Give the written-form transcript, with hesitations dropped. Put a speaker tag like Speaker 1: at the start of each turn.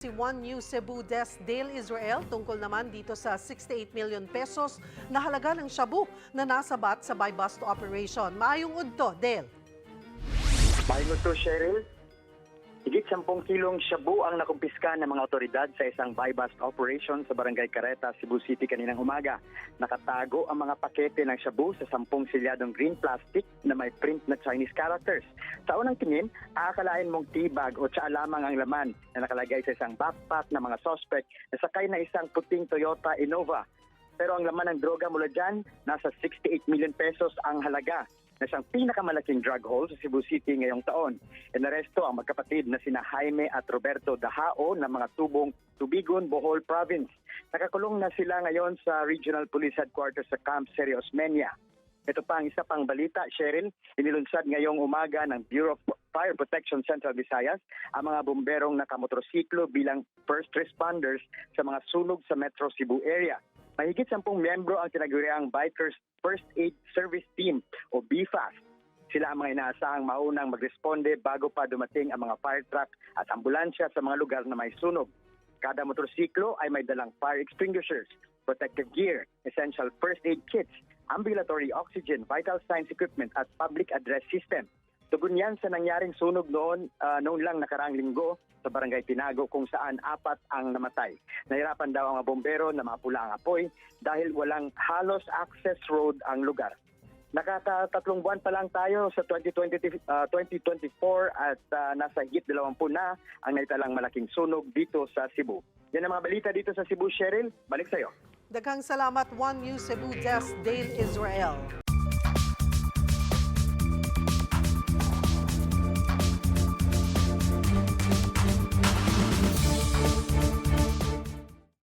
Speaker 1: Si One New Cebu Desk Dale Israel tungkol naman dito sa 68 million pesos na halaga ng shabu na nasabat sa buy-bust operation. Maayong udto, Dale.
Speaker 2: Maayong udto, Cheryl. Higit 10 kilong shabu ang nakumpiska ng mga otoridad sa isang buy-bust operation sa Barangay Careta, Cebu City kaninang umaga. Nakatago ang mga pakete ng shabu sa 10 silyadong green plastic na may print na Chinese characters. Sa unang tingin, aakalain mong tibag o tsaa lamang ang laman na nakalagay sa isang backpack ng mga suspect na sakay na isang puting Toyota Innova. Pero ang laman ng droga mula dyan, nasa 68 million pesos ang halaga na siyang pinakamalaking drug haul sa Cebu City ngayong taon. Inaresto ang magkapatid na sina Jaime at Roberto Dahao ng mga tubong Tubigon, Bohol Province. Nakakulong na sila ngayon sa Regional Police Headquarters sa Camp Seri Osmeña. Ito pa ang isa pang balita, Cheryl. Inilunsad ngayong umaga ng Bureau of Fire Protection Central Visayas ang mga bomberong nakamotorsiklo bilang first responders sa mga sunog sa Metro Cebu area. Mahigit 10 miyembro ang tinaguriang Bikers First Aid Service Team o BFAS. Sila ang mga inaasahang maunang magresponde bago pa dumating ang mga fire truck at ambulansya sa mga lugar na may sunog. Kada motorsiklo ay may dalang fire extinguishers, protective gear, essential first aid kits, ambulatory oxygen, vital signs equipment at public address system. Tugon yan sa nangyaring sunog noon lang nakaraang linggo sa Barangay Tinago kung saan 4 ang namatay. Nahirapan daw ang mga bombero na mapula ang apoy dahil walang halos access road ang lugar. Nakatatlong buwan pa lang tayo sa 2024 at nasa higit 20 na ang naitalang malaking sunog dito sa Cebu. Yan ang mga balita dito sa Cebu, Cheryl. Balik sa'yo.
Speaker 1: Daghang salamat, One New Cebu Desk Dale Israel.